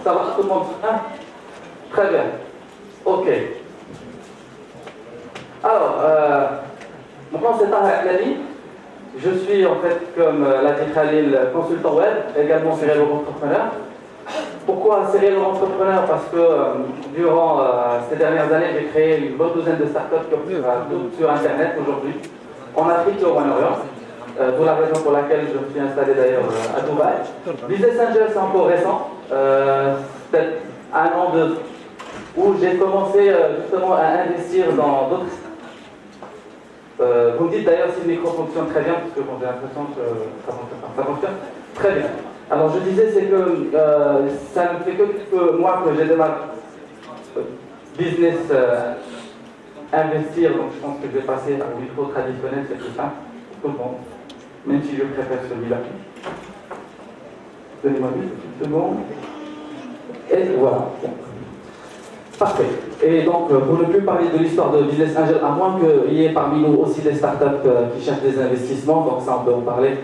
Ça va tout le monde? Hein? Très bien. Ok. Alors, mon nom c'est Taha Aklani. Je suis en fait, comme l'a dit Khalil, consultant web, également serial entrepreneur. Pourquoi serial entrepreneur? Parce que durant ces dernières années, j'ai créé une bonne douzaine de startups qui opèrent toutes sur Internet aujourd'hui, en Afrique et au Moyen-Orient. Pour la raison pour laquelle je me suis installé d'ailleurs à Dubaï. Business Angel, c'est encore récent. Peut-être un an où j'ai commencé justement à investir dans d'autres. Vous me dites d'ailleurs si le micro fonctionne très bien, parce que bon, j'ai l'impression que ça fonctionne très bien. Alors je disais, c'est que ça ne fait que quelques mois que j'ai démarré business investir, donc je pense que je vais passer au micro traditionnel, c'est plus simple pour tout le monde, même si je préfère celui-là. Donnez-moi une seconde. Et voilà. Parfait. Et donc, pour ne plus parler de l'histoire de Business Angel, à moins qu'il y ait parmi nous aussi des startups qui cherchent des investissements, donc ça on peut en parler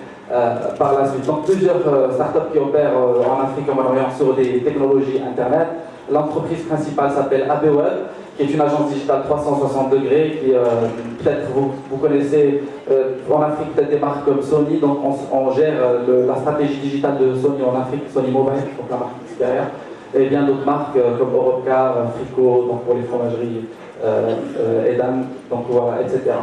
par la suite. Donc, plusieurs startups qui opèrent en Afrique et au Moyen-Orient sur des technologies Internet. L'entreprise principale s'appelle ABWeb, qui est une agence digitale 360 degrés, qui peut-être vous connaissez en Afrique peut-être des marques comme Sony, donc on gère la stratégie digitale de Sony en Afrique, Sony Mobile, donc la marque derrière. Et bien d'autres marques comme Europcar, Frico, donc pour les fromageries, Edam, donc voilà, etc.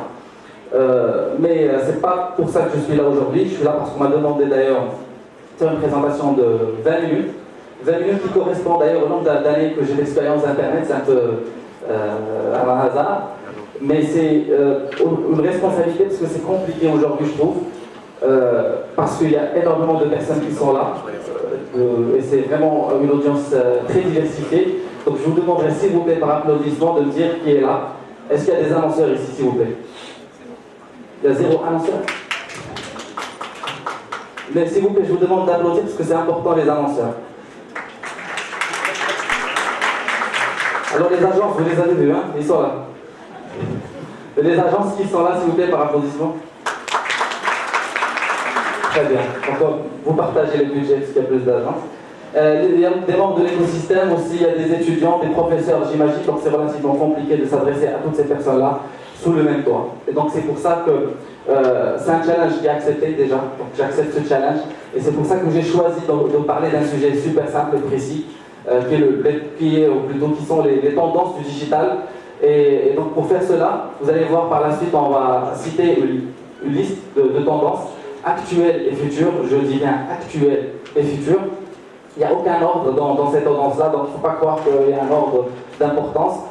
Mais c'est pas pour ça que je suis là aujourd'hui. Je suis là parce qu'on m'a demandé d'ailleurs de faire une présentation de 20 minutes. 20 minutes qui correspond d'ailleurs au nombre d'années que j'ai d'expérience Internet, c'est un peu à un hasard. Mais c'est une responsabilité parce que c'est compliqué aujourd'hui, je trouve. Parce qu'il y a énormément de personnes qui sont là. Et c'est vraiment une audience très diversifiée. Donc je vous demanderai s'il vous plaît par applaudissement de me dire qui est là. Est-ce qu'il y a des annonceurs ici s'il vous plaît? Il y a 0 annonceur. Mais s'il vous plaît je vous demande d'applaudir parce que c'est important les annonceurs. Alors les agences, vous les avez vus, hein? Ils sont là. Les agences qui sont là s'il vous plaît par applaudissement. Très bien. Donc, vous partagez les budgets parce qu'il y a plus d'agences. Il y a des membres de l'écosystème aussi, il y a des étudiants, des professeurs, j'imagine, donc c'est relativement compliqué de s'adresser à toutes ces personnes-là sous le même toit. Et donc c'est pour ça que c'est un challenge qui est accepté déjà, donc j'accepte ce challenge. Et c'est pour ça que j'ai choisi de parler d'un sujet super simple et précis, qui sont les tendances du digital. Et donc pour faire cela, vous allez voir par la suite, on va citer une liste de tendances actuelles et futures, je dis bien actuelles et futures. Il n'y a aucun ordre dans cette tendance-là, donc il ne faut pas croire qu'il y a un ordre d'importance.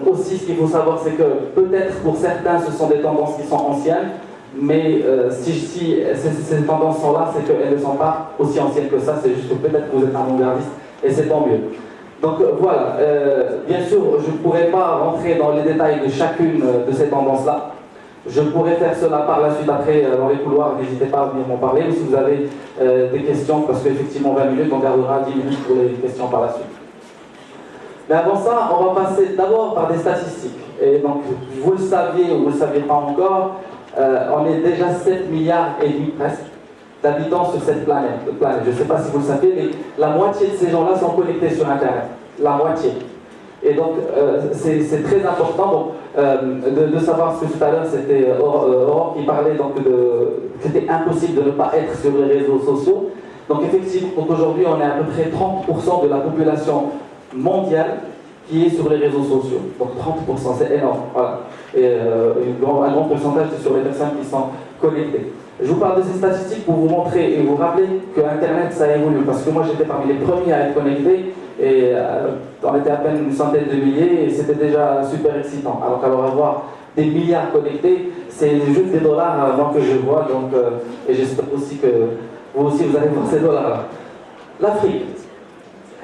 Aussi, ce qu'il faut savoir, c'est que peut-être pour certains, ce sont des tendances qui sont anciennes, mais si ces tendances sont là, c'est qu'elles ne sont pas aussi anciennes que ça, c'est juste que peut-être que vous êtes avant-gardiste, et c'est tant mieux. Donc voilà, bien sûr, je ne pourrais pas rentrer dans les détails de chacune de ces tendances-là. Je pourrais faire cela par la suite après dans les couloirs, n'hésitez pas à venir m'en parler, ou si vous avez des questions, parce qu'effectivement 20 minutes, on gardera 10 minutes pour les questions par la suite. Mais avant ça, on va passer d'abord par des statistiques. Et donc, vous le saviez ou vous ne le saviez pas encore, on est déjà 7 milliards et demi presque d'habitants sur cette planète. Je ne sais pas si vous le savez, mais la moitié de ces gens-là sont connectés sur Internet. La moitié. Et donc, c'est très important de savoir ce que tout à l'heure, c'était Aurore qui parlait donc que c'était impossible de ne pas être sur les réseaux sociaux. Donc effectivement, aujourd'hui, on est à peu près 30% de la population mondiale qui est sur les réseaux sociaux. Donc 30%, c'est énorme. Voilà. Et un grand pourcentage, c'est sur les personnes qui sont connectées. Je vous parle de ces statistiques pour vous montrer et vous rappeler que Internet, ça évolue. Parce que moi, j'étais parmi les premiers à être connecté. Et on était à peine une centaine de milliers et c'était déjà super excitant. Alors qu'alors avoir des milliards connectés, c'est juste des dollars moi que je vois. Donc, et j'espère aussi que vous aussi vous allez voir ces dollars-là. L'Afrique.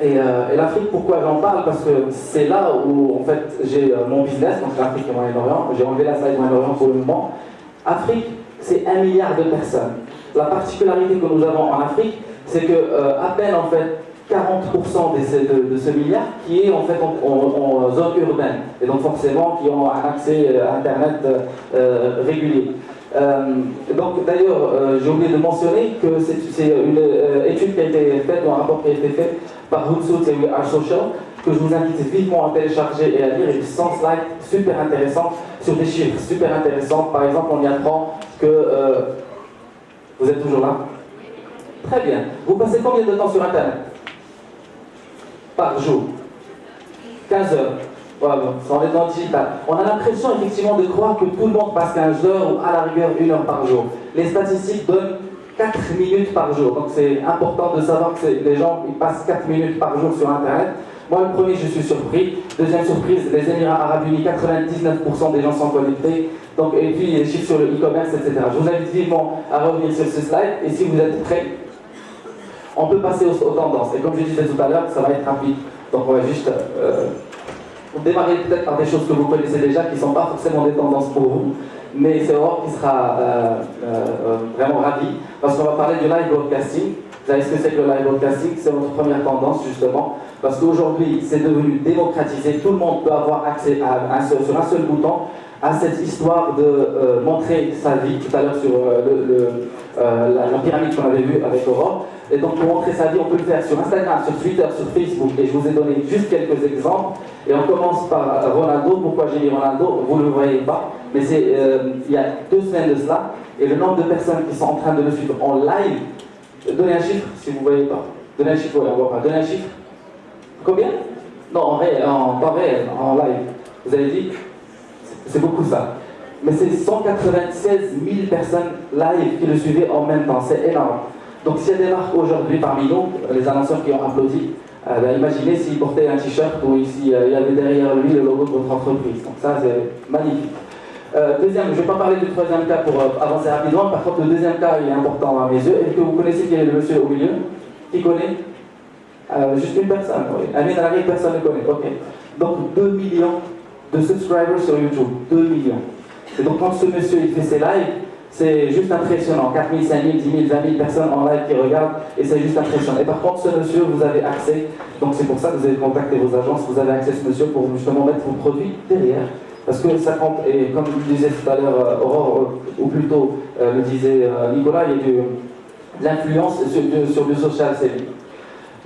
Et l'Afrique, pourquoi j'en parle? Parce que c'est là où en fait j'ai mon business, donc l'Afrique et Moyen-Orient. J'ai enlevé la slide Moyen-Orient pour le moment. Afrique, c'est 1 milliard de personnes. La particularité que nous avons en Afrique, c'est que à peine en fait 40% de ce milliard qui est en fait en zone urbaine et donc forcément qui ont un accès à Internet régulier. Donc d'ailleurs j'ai oublié de mentionner que c'est une étude qui a été faite ou un rapport qui a été fait par Hootsuite et We Are Social, que je vous invite vivement à télécharger et à lire. Et 100 slides super intéressants sur des chiffres super intéressants. Par exemple, on y apprend que... vous êtes toujours là? Très bien. Vous passez combien de temps sur Internet? Par jour? 15 heures. Voilà, on est dans le digital. On a l'impression effectivement de croire que tout le monde passe 15 heures ou à la rigueur 1 heure par jour. Les statistiques donnent 4 minutes par jour. Donc c'est important de savoir que les gens ils passent 4 minutes par jour sur Internet. Moi, le premier, je suis surpris. Deuxième surprise, les Émirats Arabes Unis, 99% des gens sont connectés. Donc, et puis, les chiffres sur le e-commerce, etc. Je vous invite vivement à revenir sur ce slide. Et si vous êtes prêts, on peut passer aux tendances. Et comme je disais tout à l'heure, ça va être rapide. Donc, on va juste démarrer peut-être par des choses que vous connaissez déjà, qui ne sont pas forcément des tendances pour vous. Mais c'est Aurore qui sera vraiment ravi. Parce qu'on va parler du live broadcasting. Vous savez ce que c'est que le live broadcasting? C'est notre première tendance, justement. Parce qu'aujourd'hui, c'est devenu démocratisé. Tout le monde peut avoir accès sur un seul bouton à cette histoire de montrer sa vie. Tout à l'heure sur la pyramide qu'on avait vue avec Aurore. Et donc, pour montrer sa vie, on peut le faire sur Instagram, sur Twitter, sur Facebook. Et je vous ai donné juste quelques exemples. Et on commence par Ronaldo. Pourquoi j'ai mis Ronaldo? Vous ne le voyez pas. Mais c'est il y a 2 semaines de cela. Et le nombre de personnes qui sont en train de le suivre en live. Donnez un chiffre si vous ne voyez pas. Donnez un chiffre, ouais, on ne voit pas. Donnez un chiffre. Combien? Non, en réel, en temps réel, en live. Vous avez dit? C'est beaucoup ça. Mais c'est 196 000 personnes live qui le suivaient en même temps. C'est énorme. Donc s'il y a des marques aujourd'hui parmi nous, les annonceurs qui ont applaudi, imaginez s'ils portaient un t-shirt où il y avait derrière lui le logo de votre entreprise. Donc ça, c'est magnifique. Deuxième, je ne vais pas parler du troisième cas pour avancer rapidement. Par contre, le deuxième cas, il est important à mes yeux. Est-ce que vous connaissez qui est le monsieur au milieu? Qui connaît? Juste une personne, oui. Amin Alari, personne ne connaît. Ok. Donc 2 millions de subscribers sur YouTube. 2 millions. Et donc quand ce monsieur il fait ses lives, c'est juste impressionnant. 4 000, 5 000, 10 000, 20 000 personnes en live qui regardent, et c'est juste impressionnant. Et par contre, ce monsieur, vous avez accès, donc c'est pour ça que vous avez contacté vos agences, vous avez accès à ce monsieur pour justement mettre vos produits derrière. Parce que ça compte, et comme je le disais tout à l'heure, Aurore, ou plutôt le disait Nicolas, il y a de l'influence sur le social selling.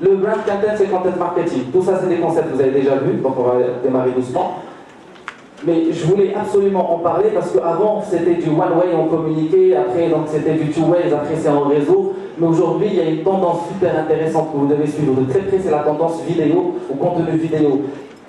Le brand content, c'est content marketing. Tout ça, c'est des concepts que vous avez déjà vus, donc on va démarrer doucement. Mais je voulais absolument en parler parce qu'avant, c'était du one-way, on communiquait, après, donc c'était du two-way, après c'est en réseau. Mais aujourd'hui, il y a une tendance super intéressante que vous devez suivre de très près, c'est la tendance vidéo ou contenu vidéo.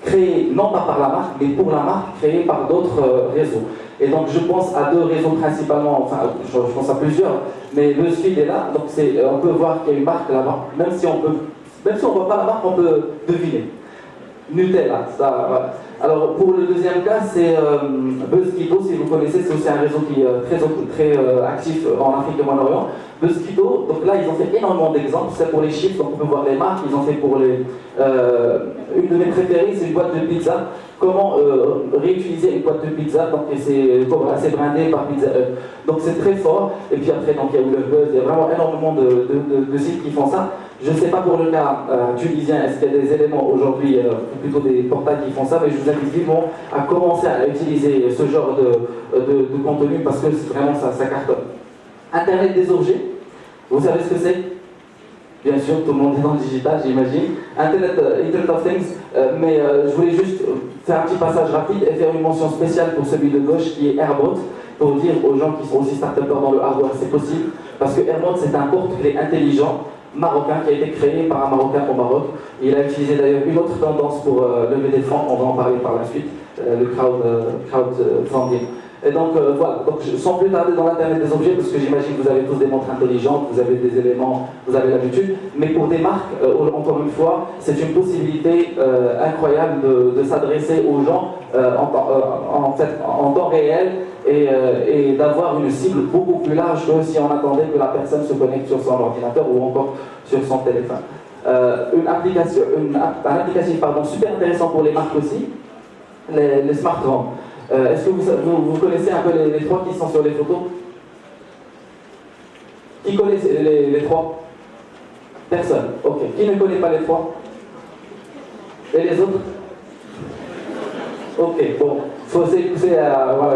Créé non pas par la marque, mais pour la marque, créé par d'autres réseaux. Et donc je pense à 2 réseaux principalement, enfin je pense à plusieurs, mais BuzzFeed est là, donc on peut voir qu'il y a une marque là-bas, même si on ne voit pas la marque, on peut deviner. Nutella, ça, voilà. Alors pour le deuxième cas, c'est BuzzKeepo, si vous connaissez, c'est aussi un réseau qui est très actif en Afrique et au Moyen-Orient. BuzzKeepo, donc là ils ont fait énormément d'exemples, c'est pour les chiffres, donc on peut voir les marques, ils ont fait pour les... une de mes préférées, c'est une boîte de pizza. Comment réutiliser une boîte de pizza, donc c'est brandé par Pizza Hut. Donc c'est très fort, et puis après donc, il y a eu le Buzz, il y a vraiment énormément de sites qui font ça. Je ne sais pas pour le cas tunisien, est-ce qu'il y a des éléments aujourd'hui, plutôt des portails qui font ça, mais je vous invite vivement à commencer à utiliser ce genre de contenu parce que vraiment ça cartonne. Internet des objets, vous savez ce que c'est? Bien sûr, tout le monde est dans le digital, j'imagine. Internet of Things, mais je voulais juste faire un petit passage rapide et faire une mention spéciale pour celui de gauche qui est Airbot, pour dire aux gens qui sont aussi start-upers dans le hardware, c'est possible, parce que Airbot c'est un porte-clés intelligent marocain qui a été créé par un Marocain au Maroc. Il a utilisé d'ailleurs une autre tendance pour lever des fonds, on va en parler par la suite, le crowdfunding. Et donc voilà, donc, sans plus tarder dans l'internet des objets, parce que j'imagine que vous avez tous des montres intelligentes, vous avez des éléments, vous avez l'habitude, mais pour des marques, encore une fois, c'est une possibilité incroyable de s'adresser aux gens en temps réel et d'avoir une cible beaucoup plus large que si on attendait que la personne se connecte sur son ordinateur ou encore sur son téléphone. Un applicatif super intéressant pour les marques aussi, les smartphones. Est-ce que vous connaissez un peu les 3 qui sont sur les photos? Qui connaît les 3? Personne. Ok. Qui ne connaît pas les 3? Et les autres? Ok, bon. Voilà,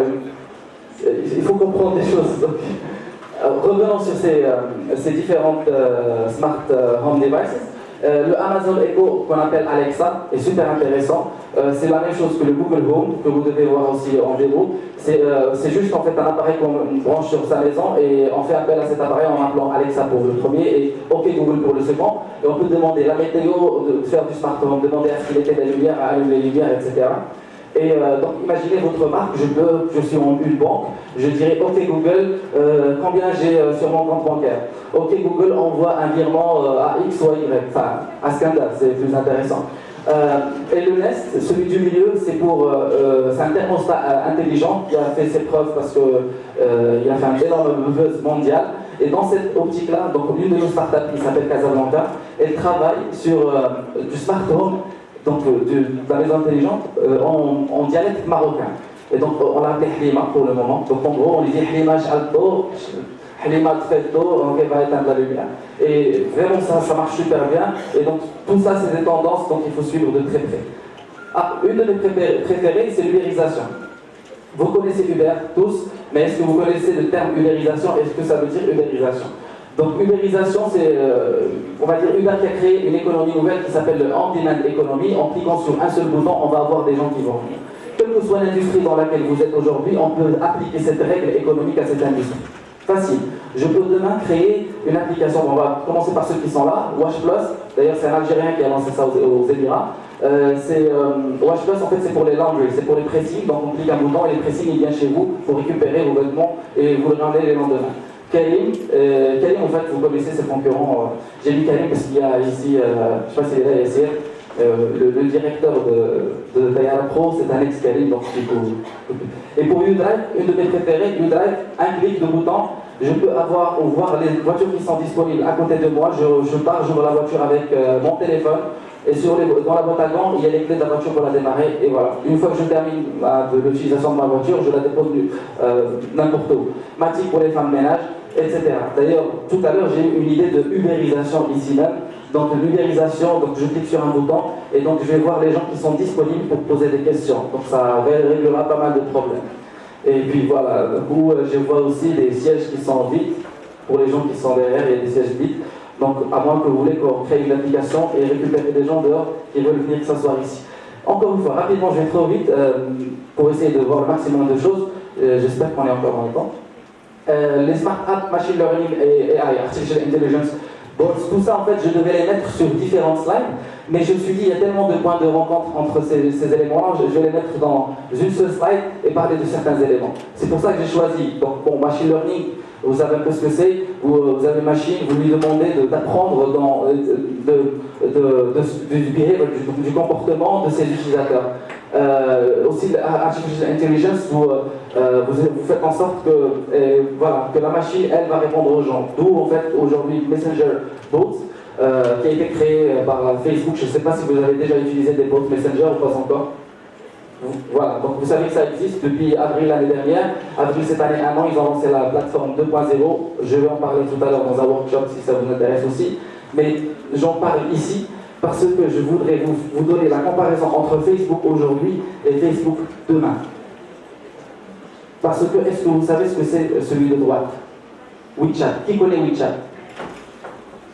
il faut comprendre des choses. Donc, revenons sur ces différentes smart home devices. Le Amazon Echo, qu'on appelle Alexa, est super intéressant. C'est la même chose que le Google Home, que vous devez voir aussi en démo. C'est juste en fait un appareil qu'on branche sur sa maison et on fait appel à cet appareil en appelant Alexa pour le premier et OK Google pour le second. Et on peut demander la météo, de faire du smart home, demander à ce qu'il était la lumière, à allumer les lumières, etc. Et donc imaginez votre marque, je suis en une banque, je dirais OK Google, combien j'ai sur mon compte bancaire. OK Google envoie un virement à X ou à Y, enfin à Scandal, c'est plus intéressant. Et le Nest, celui du milieu, c'est un thermostat intelligent qui a fait ses preuves parce qu'il a fait un énorme buzz mondial. Et dans cette optique-là, donc l'une de nos startups qui s'appelle Casablanca, elle travaille sur du smart home, donc de la maison intelligente, en dialecte marocain. Et donc on l'a appelé Halima pour le moment. Donc en gros on lui dit Halima j'alto, Halima tfetto, donc elle va éteindre la lumière. Et vraiment ça marche super bien. Et donc tout ça c'est des tendances donc il faut suivre de très près. Ah, une de mes préférées c'est l'ubérisation. Vous connaissez Uber tous, mais est-ce que vous connaissez le terme ubérisation? Est-ce que ça veut dire ubérisation? Donc ubérisation, c'est, on va dire, Uber qui a créé une économie nouvelle qui s'appelle le on-demand economy. En cliquant sur un seul bouton, on va avoir des gens qui vont venir. Quelle que soit l'industrie dans laquelle vous êtes aujourd'hui, on peut appliquer cette règle économique à cette industrie. Facile. Je peux demain créer une application. On va commencer par ceux qui sont là. Wash Plus, d'ailleurs c'est un Algérien qui a lancé ça aux Émirats. Wash Plus en fait c'est pour les laundry, c'est pour les pressings. Donc on clique un bouton et les pressings il vient chez vous pour récupérer vos vêtements et vous les ramener les lendemain. Karim, en fait vous connaissez ses concurrents. J'ai mis Karim parce qu'il y a ici, je ne sais pas s'il est là, ici. Le directeur de Diana Pro, c'est un ex-Karim, donc du coup. Et pour U-Drive, une de mes préférées, U-Drive, un clic de bouton, je peux voir les voitures qui sont disponibles à côté de moi, je pars, j'ouvre la voiture avec mon téléphone, et dans la boîte à gants, il y a les clés de la voiture pour la démarrer, et voilà. Une fois que je termine de l'utilisation de ma voiture, je la dépose n'importe où. Matic pour les femmes de ménage, etc. D'ailleurs, tout à l'heure, j'ai eu une idée de ubérisation ici même. Donc l'ubérisation, donc je clique sur un bouton et donc je vais voir les gens qui sont disponibles pour poser des questions. Donc ça réglera pas mal de problèmes. Et puis voilà, du coup je vois aussi des sièges qui sont vides. Pour les gens qui sont derrière, il y a des sièges vides. Donc à moins que vous voulez qu'on crée une application et récupérer des gens dehors qui veulent venir s'asseoir ici. Encore une fois, rapidement, je vais trop vite pour essayer de voir le maximum de choses. J'espère qu'on est encore dans le temps. Les smart apps, machine learning et AI, artificial intelligence. Bon, tout ça, en fait, je devais les mettre sur différentes slides, mais je me suis dit, il y a tellement de points de rencontre entre ces éléments-là, je vais les mettre dans une seule slide et parler de certains éléments. C'est pour ça que j'ai choisi. Donc, bon, machine learning, vous savez un peu ce que c'est, vous avez une machine, vous lui demandez d'apprendre du comportement de ses utilisateurs. Aussi, artificial intelligence, vous faites en sorte que la machine, elle, va répondre aux gens. D'où, en fait, aujourd'hui, Messenger Bots, qui a été créé par Facebook. Je ne sais pas si vous avez déjà utilisé des bots Messenger ou pas encore. Voilà, donc vous savez que ça existe depuis avril l'année dernière. Avril cette année, 1 an, ils ont lancé la plateforme 2.0. Je vais en parler tout à l'heure dans un workshop si ça vous intéresse aussi. Mais j'en parle ici parce que je voudrais vous donner la comparaison entre Facebook aujourd'hui et Facebook demain. Parce que, est-ce que vous savez ce que c'est celui de droite? WeChat. Qui connaît WeChat?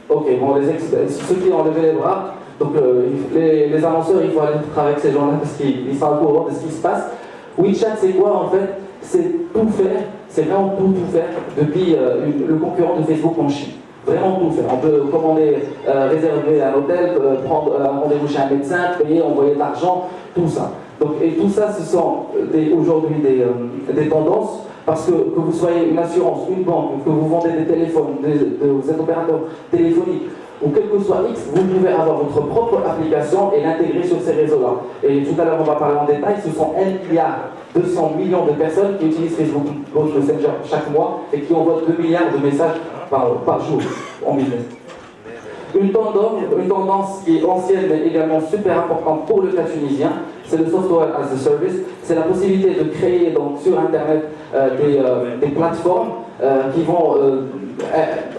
Ok, bon, ceux qui ont levé les bras, donc les annonceurs, il faut aller travailler avec ces gens-là parce qu'ils sont au courant de ce qui se passe. WeChat, c'est quoi en fait? C'est tout faire, c'est vraiment tout faire depuis le concurrent de Facebook en Chine. Vraiment tout faire. On peut commander, réserver un hôtel, prendre un rendez-vous chez un médecin, payer, envoyer de l'argent, tout ça. Donc, et tout ça, ce sont aujourd'hui des tendances, parce que vous soyez une assurance, une banque, que vous vendez des téléphones, vous êtes opérateur téléphonique, ou quel que soit X, vous pouvez avoir votre propre application et l'intégrer sur ces réseaux-là. Et tout à l'heure, on va parler en détail, ce sont 1,2 milliard de personnes qui utilisent Facebook Messenger chaque mois et qui envoient 2 milliards de messages par jour en business. Une tendance qui est ancienne mais également super importante pour le cas tunisien, c'est le software as a service. C'est la possibilité de créer donc, sur Internet des plateformes qui vont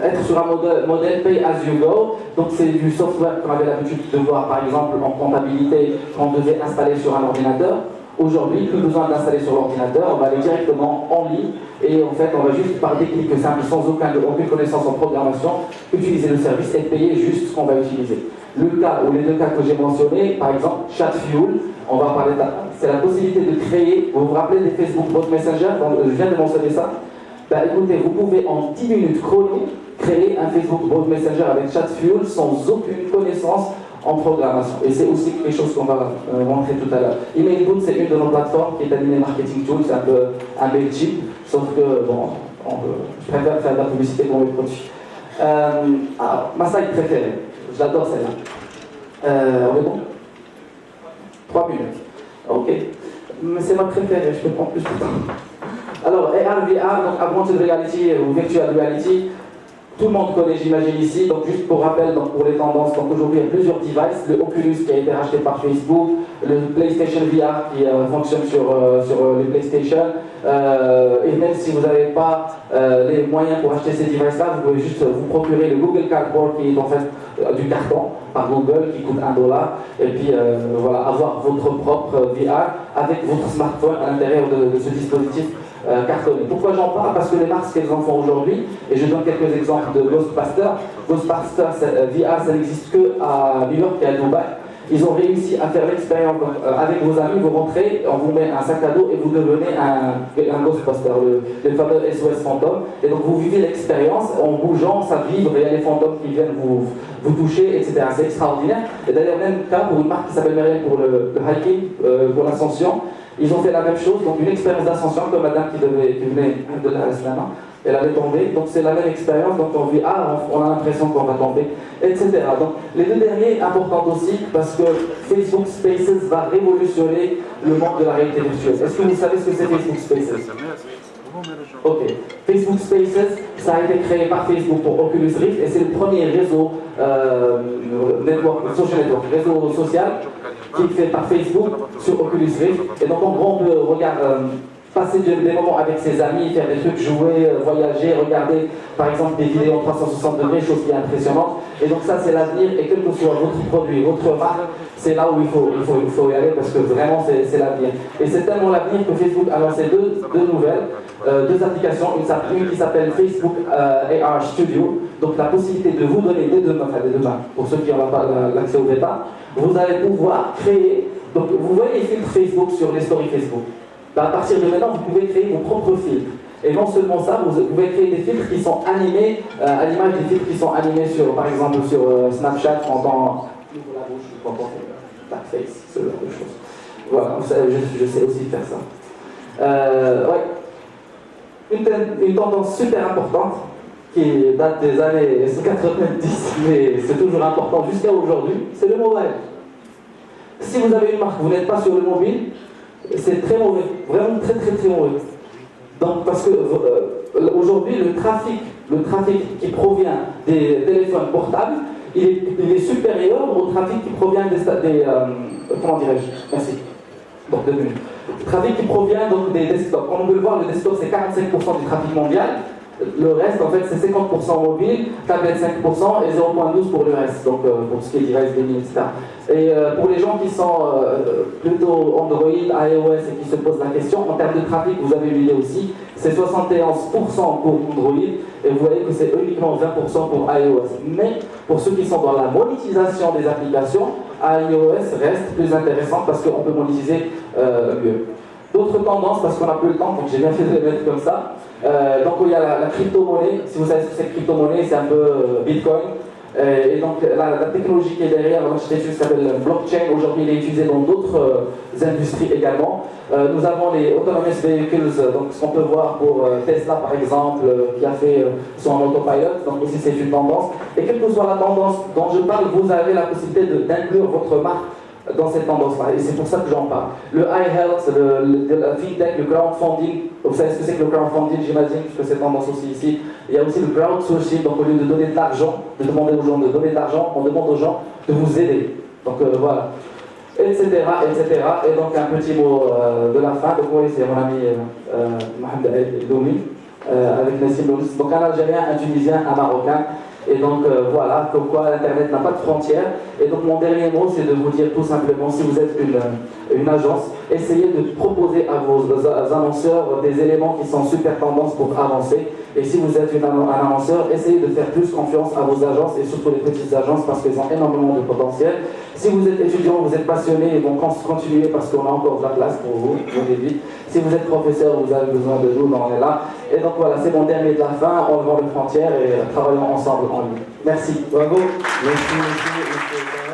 être sur un modèle pay as you go. Donc c'est du software qu'on avait l'habitude de voir par exemple en comptabilité qu'on devait installer sur un ordinateur. Aujourd'hui, plus besoin d'installer sur l'ordinateur, on va aller directement en ligne et en fait on va juste par des clics simples, sans aucune connaissance en programmation, utiliser le service et payer juste ce qu'on va utiliser. Le cas ou les deux cas que j'ai mentionnés, par exemple, Chatfuel, on va parler de c'est la possibilité de créer, vous vous rappelez des Facebook Bot Messenger, donc je viens de mentionner ça. Ben, écoutez, vous pouvez en 10 minutes chrono créer un Facebook Bot Messenger avec Chatfuel sans aucune connaissance en programmation. Et c'est aussi quelque chose qu'on va montrer tout à l'heure. Emailboot, c'est une de nos plateformes qui est animée Marketing Tool, c'est un peu un Mailchimp, sauf que, bon, je préfère faire de la publicité pour mes produits. Ma slide préférée, j'adore celle-là. On est bon 3 minutes. Ok. Mais c'est ma préférée, je peux prendre plus de temps. Alors, AR, VR, donc Augmented Reality ou Virtual Reality, tout le monde connaît, j'imagine, ici. Donc, juste pour rappel, donc, pour les tendances, donc aujourd'hui, il y a plusieurs devices. Le Oculus qui a été racheté par Facebook, le PlayStation VR qui fonctionne sur les PlayStation. Et même si vous n'avez pas les moyens pour acheter ces devices-là, vous pouvez juste vous procurer le Google Cardboard qui est en fait du carton par Google qui coûte $1. Et puis, voilà, avoir votre propre VR avec votre smartphone à l'intérieur de ce dispositif. Cartonné. Pourquoi j'en parle? Parce que les marques qu'elles en font aujourd'hui, et je donne quelques exemples de Ghostbusters. Ghostbusters VR, ça n'existe que à New York et à Dubaï. Ils ont réussi à faire l'expérience avec vos amis, vous rentrez, on vous met un sac à dos et vous devenez un Ghostbuster, le fameux SOS fantôme. Et donc vous vivez l'expérience en bougeant, ça vibre, il y a les fantômes qui viennent vous toucher, etc. C'est extraordinaire. Et d'ailleurs, même cas pour une marque qui s'appelle Merrell pour le hiking, pour l'ascension, ils ont fait la même chose, donc une expérience d'ascension comme madame qui venait de la Islama, elle allait tomber, donc c'est la même expérience, donc on vit, on a l'impression qu'on va tomber, etc. Donc les deux derniers, importants aussi, parce que Facebook Spaces va révolutionner le monde de la réalité virtuelle. Est-ce que vous savez ce que c'est Facebook Spaces? Ok. Facebook Spaces, ça a été créé par Facebook pour Oculus Rift et c'est le premier réseau social network, réseau social qui est fait par Facebook sur Oculus Rift. Et donc en gros on peut passer des moments avec ses amis, faire des trucs, jouer, voyager, regarder par exemple des vidéos en 360 degrés, chose qui est impressionnante. Et donc ça c'est l'avenir et quel que soit votre produit, votre marque, c'est là où il faut y aller parce que vraiment c'est l'avenir. Et c'est tellement l'avenir que Facebook a lancé deux nouvelles, deux applications, une qui s'appelle Facebook AR Studio, donc la possibilité de vous donner dès demain, pour ceux qui n'ont pas l'accès au bêta, vous allez pouvoir créer, donc vous voyez les filtres Facebook sur les stories Facebook. À partir de maintenant, vous pouvez créer vos propres filtres. Et non seulement ça, vous pouvez créer des filtres qui sont animés, à l'image des filtres qui sont animés sur, par exemple, sur Snapchat, quand on ouvre la bouche, quand on fait blackface, ce genre de choses. Voilà, je sais aussi faire ça. Une tendance super importante, qui date des années 90, mais c'est toujours important jusqu'à aujourd'hui, c'est le mobile. Si vous avez une marque, vous n'êtes pas sur le mobile, c'est très mauvais, vraiment très très très mauvais. Donc parce que aujourd'hui le trafic qui provient des téléphones portables, il est supérieur au trafic qui provient des comment dirais-je? Merci. Donc 2 minutes. Le trafic qui provient donc des desktops. Comme on peut le voir, le desktop c'est 45% du trafic mondial. Le reste, en fait, c'est 50% mobile, tablette 5% et 0,12% pour le reste, donc pour ce qui est device gaming, etc. Et pour les gens qui sont plutôt Android, iOS et qui se posent la question, en termes de trafic, vous avez une idée aussi, c'est 71% pour Android et vous voyez que c'est uniquement 20% pour iOS. Mais pour ceux qui sont dans la monétisation des applications, iOS reste plus intéressant parce qu'on peut monétiser mieux. D'autres tendances, parce qu'on n'a plus le temps, donc j'ai bien fait de les mettre comme ça. Donc il y a la crypto-monnaie, si vous savez ce que c'est crypto-monnaie, c'est un peu Bitcoin. Et donc la technologie qui est derrière l'architecture s'appelle blockchain, aujourd'hui il est utilisé dans d'autres industries également. Nous avons les autonomous vehicles, donc ce qu'on peut voir pour Tesla par exemple, qui a fait son autopilot, donc aussi c'est une tendance. Et quelle que soit la tendance dont je parle, vous avez la possibilité d'inclure votre marque dans cette tendance-là, et c'est pour ça que j'en parle. Le iHealth, le fintech, le crowdfunding, vous savez ce que c'est que le crowdfunding, j'imagine, parce que c'est tendance aussi ici. Il y a aussi le crowdsourcing, donc au lieu de donner de l'argent, de demander aux gens de donner de l'argent, on demande aux gens de vous aider. Donc voilà, etc., etc. Et donc un petit mot de la fin, donc oui, c'est mon ami Mohamed El Doumi, avec Nassim Lounis, donc un Algérien, un Tunisien, un Marocain. Et donc voilà, comme quoi Internet n'a pas de frontières. Et donc mon dernier mot, c'est de vous dire tout simplement, si vous êtes une agence, essayez de proposer à vos annonceurs des éléments qui sont super tendances pour avancer. Et si vous êtes un annonceur, essayez de faire plus confiance à vos agences et surtout les petites agences parce qu'elles ont énormément de potentiel. Si vous êtes étudiant, vous êtes passionné, ils vont continuer parce qu'on a encore de la place pour vous, je vous l'ai dit. Si vous êtes professeur, vous avez besoin de nous, on est là. Et donc voilà, c'est mon dernier de la fin, enlevons les frontières et travaillons ensemble en ligne. Merci. Bravo. Merci.